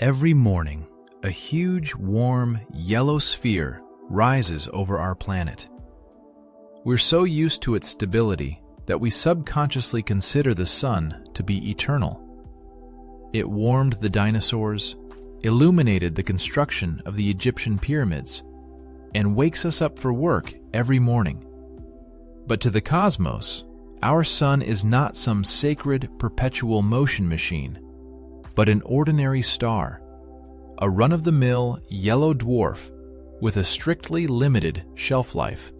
Every morning, a huge, warm, yellow sphere rises over our planet. We're so used to its stability that we subconsciously consider the sun to be eternal. It warmed the dinosaurs, illuminated the construction of the Egyptian pyramids, and wakes us up for work every morning. But to the cosmos, our sun is not some sacred, perpetual motion machine, but an ordinary star, a run-of-the-mill yellow dwarf with a strictly limited shelf life.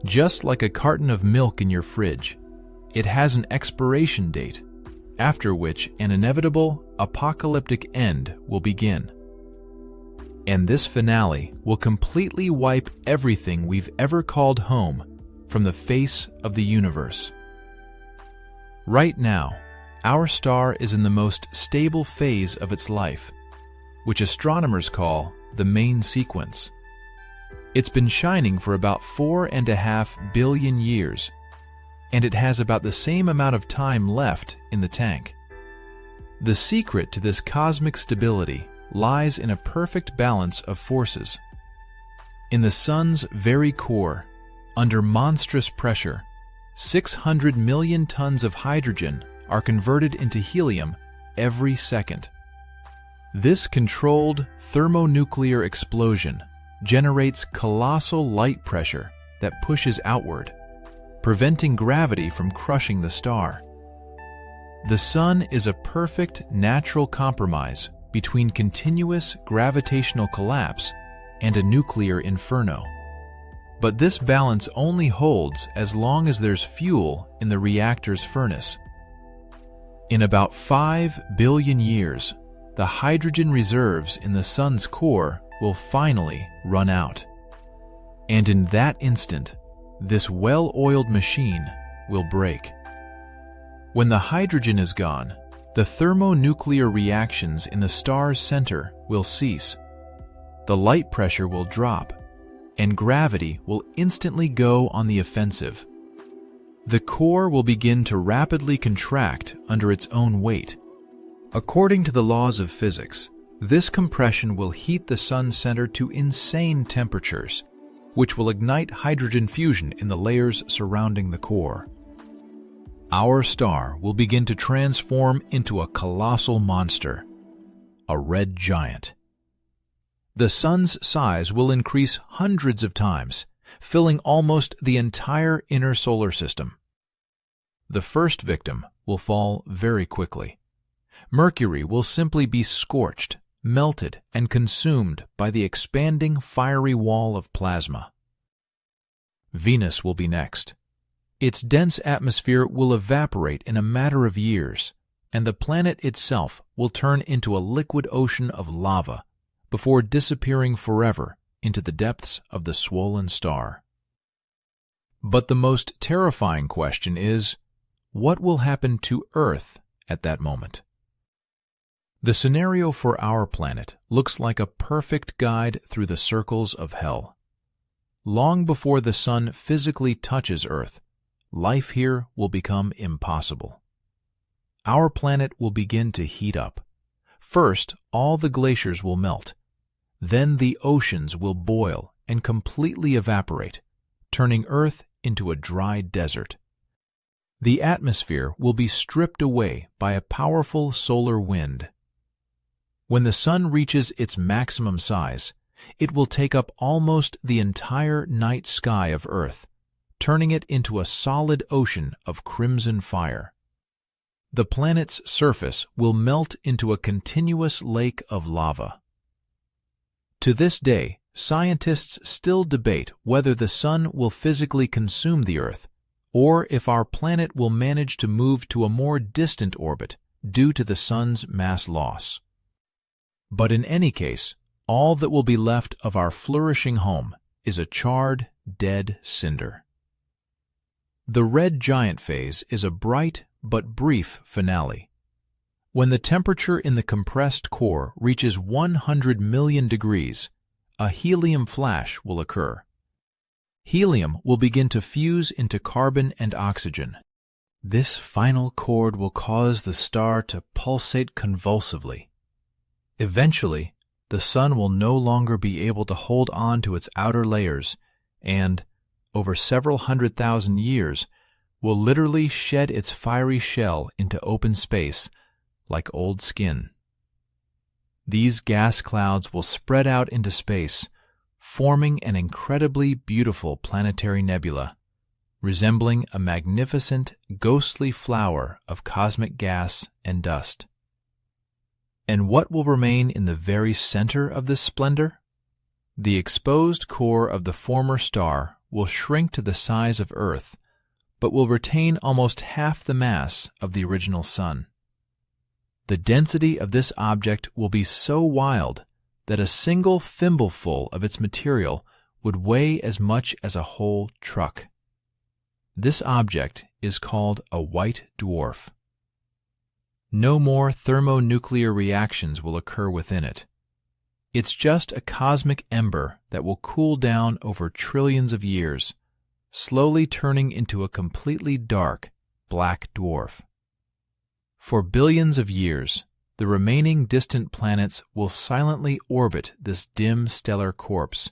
Just like a carton of milk in your fridge, it has an expiration date, after which an inevitable apocalyptic end will begin. And this finale will completely wipe everything we've ever called home from the face of the universe. Right now, our star is in the most stable phase of its life, which astronomers call the main sequence. It's been shining for about 4.5 billion years, and it has about the same amount of time left in the tank. The secret to this cosmic stability lies in a perfect balance of forces. In the sun's very core, under monstrous pressure, 600 million tons of hydrogen are converted into helium every second. This controlled thermonuclear explosion generates colossal light pressure that pushes outward, preventing gravity from crushing the star. The sun is a perfect natural compromise between continuous gravitational collapse and a nuclear inferno. But this balance only holds as long as there's fuel in the reactor's furnace. In about 5 billion years, the hydrogen reserves in the sun's core will finally run out. And in that instant, this well-oiled machine will break. When the hydrogen is gone, the thermonuclear reactions in the star's center will cease. The light pressure will drop, and gravity will instantly go on the offensive. The core will begin to rapidly contract under its own weight. According to the laws of physics, this compression will heat the sun's center to insane temperatures, which will ignite hydrogen fusion in the layers surrounding the core. Our star will begin to transform into a colossal monster, a red giant. The sun's size will increase hundreds of times, filling almost the entire inner solar system. The first victim will fall very quickly. Mercury will simply be scorched, melted, and consumed by the expanding fiery wall of plasma. Venus will be next. Its dense atmosphere will evaporate in a matter of years, and the planet itself will turn into a liquid ocean of lava before disappearing forever into the depths of the swollen star. But the most terrifying question is, what will happen to Earth at that moment? The scenario for our planet looks like a perfect guide through the circles of hell. Long before the sun physically touches Earth, life here will become impossible. Our planet will begin to heat up. First, all the glaciers will melt. Then the oceans will boil and completely evaporate, turning Earth into a dry desert. The atmosphere will be stripped away by a powerful solar wind. When the sun reaches its maximum size, it will take up almost the entire night sky of Earth, turning it into a solid ocean of crimson fire. The planet's surface will melt into a continuous lake of lava. To this day, scientists still debate whether the sun will physically consume the Earth, or if our planet will manage to move to a more distant orbit due to the sun's mass loss. But in any case, all that will be left of our flourishing home is a charred, dead cinder. The red giant phase is a bright but brief finale. When the temperature in the compressed core reaches 100 million degrees, a helium flash will occur. Helium will begin to fuse into carbon and oxygen. This final chord will cause the star to pulsate convulsively. Eventually, the Sun will no longer be able to hold on to its outer layers and, over several 100,000 years, will literally shed its fiery shell into open space like old skin. These gas clouds will spread out into space, forming an incredibly beautiful planetary nebula, resembling a magnificent, ghostly flower of cosmic gas and dust. And what will remain in the very center of this splendor? The exposed core of the former star will shrink to the size of Earth, but will retain almost half the mass of the original Sun. The density of this object will be so wild that a single thimbleful of its material would weigh as much as a whole truck. This object is called a white dwarf. No more thermonuclear reactions will occur within it. It's just a cosmic ember that will cool down over trillions of years, slowly turning into a completely dark, black dwarf. For billions of years, the remaining distant planets will silently orbit this dim stellar corpse,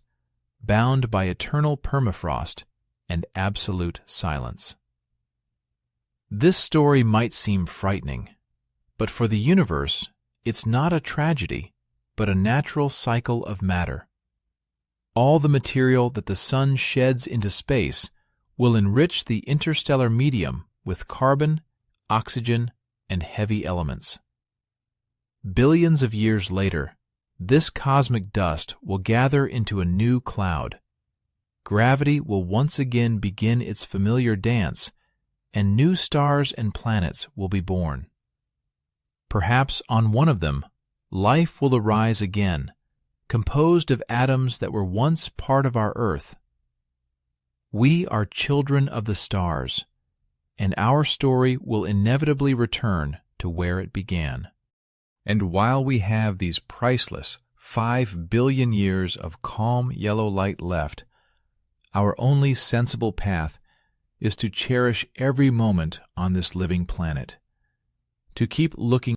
bound by eternal permafrost and absolute silence. This story might seem frightening, but for the universe, it's not a tragedy, but a natural cycle of matter. All the material that the Sun sheds into space will enrich the interstellar medium with carbon, oxygen, and heavy elements. Billions of years later, this cosmic dust will gather into a new cloud. Gravity will once again begin its familiar dance, and new stars and planets will be born. Perhaps on one of them, life will arise again, composed of atoms that were once part of our Earth. We are children of the stars, and our story will inevitably return to where it began. And while we have these priceless 5 billion years of calm yellow light left, our only sensible path is to cherish every moment on this living planet, to keep looking